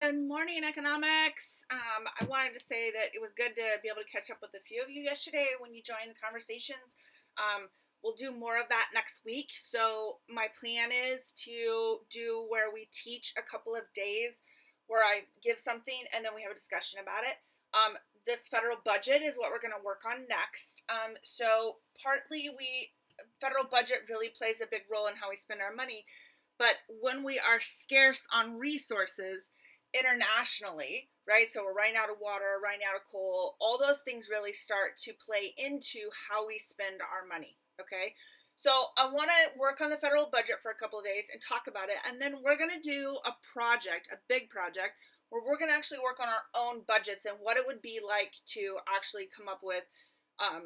Good morning, economics. I wanted to say that it was good to be able to catch up with a few of you yesterday when you joined the conversations. We'll do more of that next week. So my plan is to do where we teach a couple of days where I give something and then we have a discussion about it. This federal budget is what we're going to work on next. So partly federal budget really plays a big role in how we spend our money. But when we are scarce on resources, internationally, right? So we're running out of water, running out of coal. All those things really start to play into how we spend our money, okay? So I want to work on the federal budget for a couple of days and talk about it. And then we're going to do a project, a big project, where we're going to actually work on our own budgets and what it would be like to actually come up with a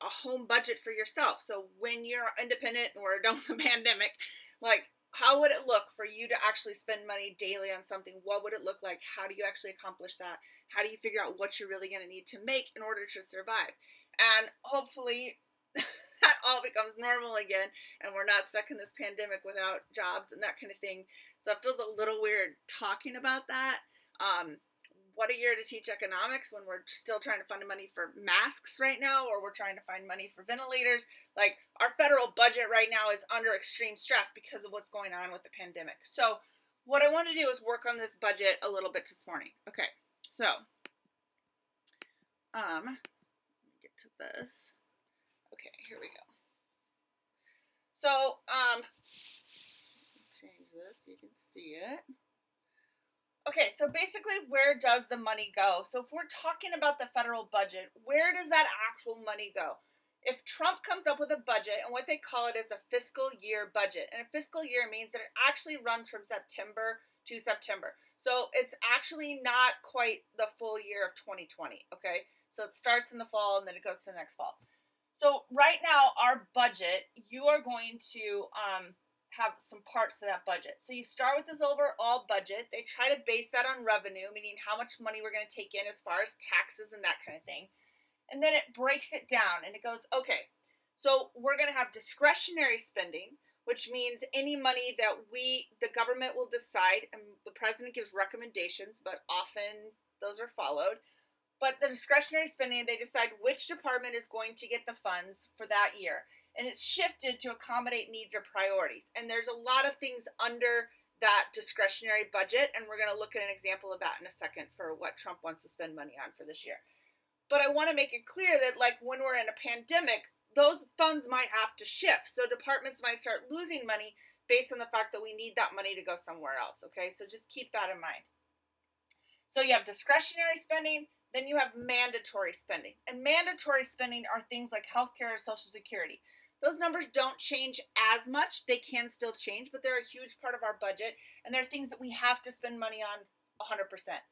home budget for yourself. So when you're independent and we're done with the pandemic, like how would it look for you to actually spend money daily on something? What would it look like? How do you actually accomplish that? How do you figure out what you're really going to need to make in order to survive? And hopefully that all becomes normal again and we're not stuck in this pandemic without jobs and that kind of thing. So it feels a little weird talking about that. What a year to teach economics when we're still trying to find money for masks right now, or we're trying to find money for ventilators. Like, our federal budget right now is under extreme stress because of what's going on with the pandemic. So what I want to do is work on this budget a little bit this morning. Okay, so let me get to this. Okay, here we go. So change this so you can see it. Okay, so basically, where does the money go? So if we're talking about the federal budget, where does that actual money go? If Trump comes up with a budget, and what they call it is a fiscal year budget, and a fiscal year means that it actually runs from September to September. So it's actually not quite the full year of 2020, okay? So it starts in the fall and then it goes to the next fall. So right now, our budget, you are going to have some parts to that budget. So you start with this overall budget. They try to base that on revenue, meaning how much money we're going to take in as far as taxes and that kind of thing. And then it breaks it down and it goes, okay, so we're going to have discretionary spending, which means any money that the government will decide, and the president gives recommendations, but often those are followed. But the discretionary spending, they decide which department is going to get the funds for that year. And it's shifted to accommodate needs or priorities. And there's a lot of things under that discretionary budget, and we're going to look at an example of that in a second for what Trump wants to spend money on for this year. But I want to make it clear that, like, when we're in a pandemic, those funds might have to shift. So departments might start losing money based on the fact that we need that money to go somewhere else, okay? So just keep that in mind. So you have discretionary spending, then you have mandatory spending. And mandatory spending are things like healthcare or Social Security. Those numbers don't change as much. They can still change, but they're a huge part of our budget, and they're things that we have to spend money on 100%.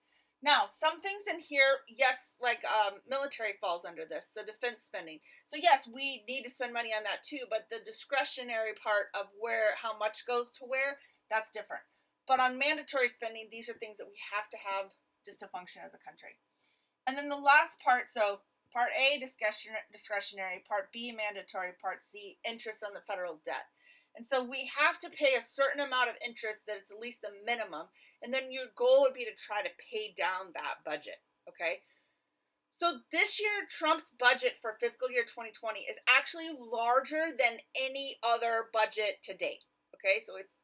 Now, some things in here, yes, like military falls under this, so defense spending. So yes, we need to spend money on that too, but the discretionary part of how much goes to where, that's different. But on mandatory spending, these are things that we have to have just to function as a country. And then the last part, so Part A, discretionary. Part B, mandatory. Part C, interest on the federal debt. And so we have to pay a certain amount of interest that it's at least the minimum. And then your goal would be to try to pay down that budget, okay? So this year, Trump's budget for fiscal year 2020 is actually larger than any other budget to date, okay? So it's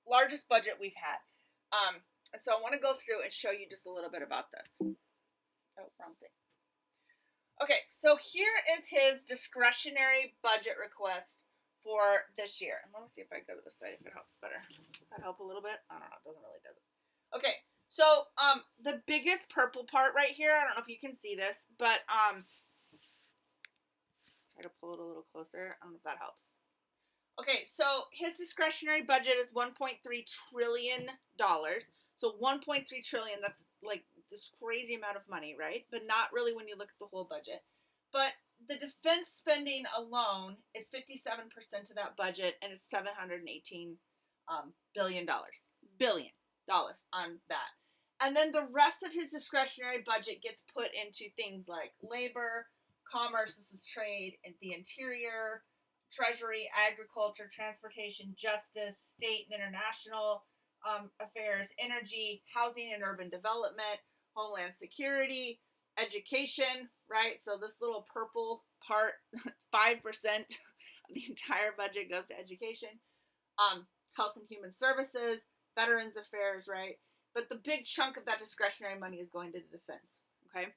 largest budget we've had. And so I want to go through and show you just a little bit about this. Oh, wrong thing. Okay, so here is his discretionary budget request for this year. And let me see if I go to the site if it helps better. Does that help a little bit? I don't know. It doesn't really, does it? Okay, so the biggest purple part right here, I don't know if you can see this, but try to pull it a little closer. I don't know if that helps. Okay, so his discretionary budget is $1.3 trillion. So 1.3 trillion, that's like this crazy amount of money, right? But not really when you look at the whole budget. But the defense spending alone is 57% of that budget, and it's $718 billion on that. And then the rest of his discretionary budget gets put into things like labor, commerce, this is trade, and the interior, treasury, agriculture, transportation, justice, state and international, affairs, energy, housing and urban development, homeland security, education, right? So this little purple part, 5% of the entire budget goes to education, health and human services, veterans affairs, right? But the big chunk of that discretionary money is going to defense, okay?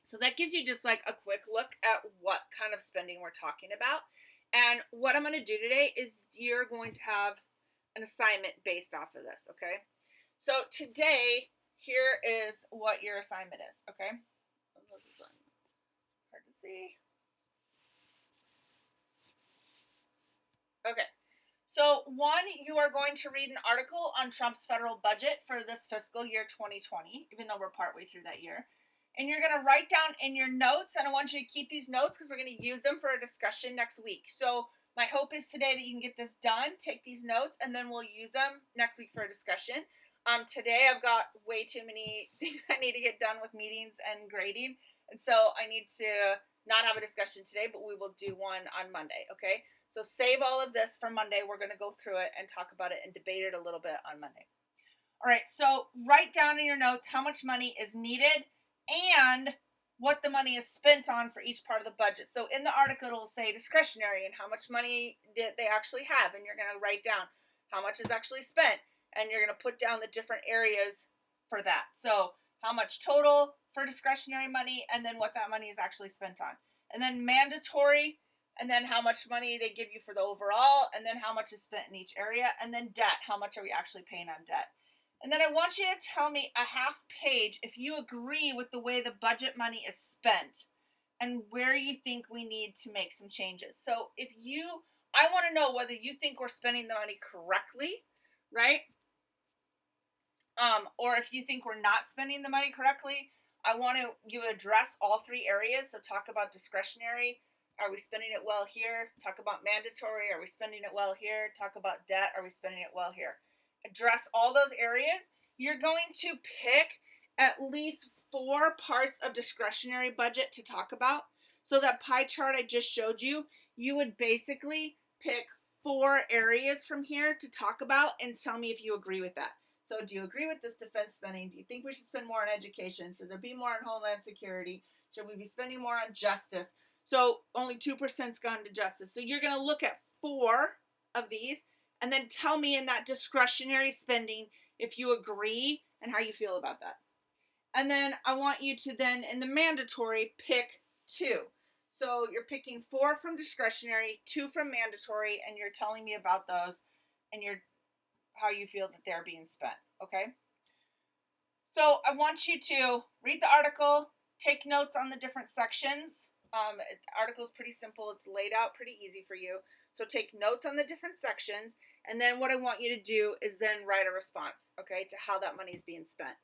So that gives you just like a quick look at what kind of spending we're talking about. And what I'm going to do today is you're going to have an assignment based off of this, okay? So today, here is what your assignment is, okay? This is hard to see. Okay. So one, you are going to read an article on Trump's federal budget for this fiscal year 2020, even though we're partway through that year. And you're going to write down in your notes, and I want you to keep these notes because we're going to use them for a discussion next week. So my hope is today that you can get this done, take these notes, and then we'll use them next week for a discussion. Today I've got way too many things I need to get done with meetings and grading, and so I need to not have a discussion today, but we will do one on Monday, okay? So save all of this for Monday. We're going to go through it and talk about it and debate it a little bit on Monday. All right, so write down in your notes how much money is needed and what the money is spent on for each part of the budget. So in the article, it'll say discretionary and how much money they actually have. And you're going to write down how much is actually spent. And you're going to put down the different areas for that. So how much total for discretionary money, and then what that money is actually spent on. And then mandatory, and then how much money they give you for the overall, and then how much is spent in each area. And then debt, how much are we actually paying on debt. And then I want you to tell me a half page if you agree with the way the budget money is spent and where you think we need to make some changes. So I want to know whether you think we're spending the money correctly, right? Or if you think we're not spending the money correctly. I want you to address all three areas. So talk about discretionary. Are we spending it well here? Talk about mandatory. Are we spending it well here? Talk about debt. Are we spending it well here? Address all those areas. You're going to pick at least 4 parts of discretionary budget to talk about. So that pie chart I just showed you, you would basically pick 4 areas from here to talk about and tell me if you agree with that. So do you agree with this defense spending? Do you think we should spend more on education? Should there be more on homeland security? Should we be spending more on justice? So only 2%'s gone to justice. So you're going to look at 4 of these and then tell me in that discretionary spending if you agree and how you feel about that. And then I want you to then, in the mandatory, pick 2. So you're picking 4 from discretionary, 2 from mandatory, and you're telling me about those and how you feel that they're being spent, okay? So I want you to read the article, take notes on the different sections. The article is pretty simple. It's laid out pretty easy for you. So take notes on the different sections, and then what I want you to do is then write a response, okay, to how that money is being spent.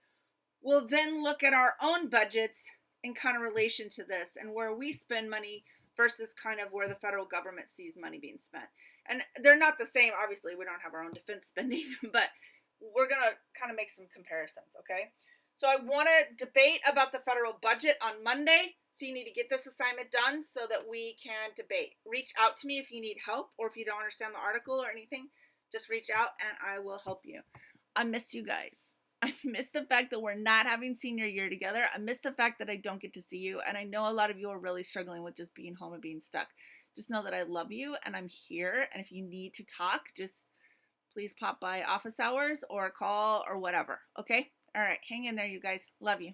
We'll then look at our own budgets in kind of relation to this and where we spend money versus kind of where the federal government sees money being spent. And they're not the same. Obviously, we don't have our own defense spending, but we're going to kind of make some comparisons, okay? So I want to debate about the federal budget on Monday. So you need to get this assignment done so that we can debate. Reach out to me if you need help or if you don't understand the article or anything. Just reach out and I will help you. I miss you guys. I miss the fact that we're not having senior year together. I miss the fact that I don't get to see you. And I know a lot of you are really struggling with just being home and being stuck. Just know that I love you and I'm here. And if you need to talk, just please pop by office hours or call or whatever. Okay? All right. Hang in there, you guys. Love you.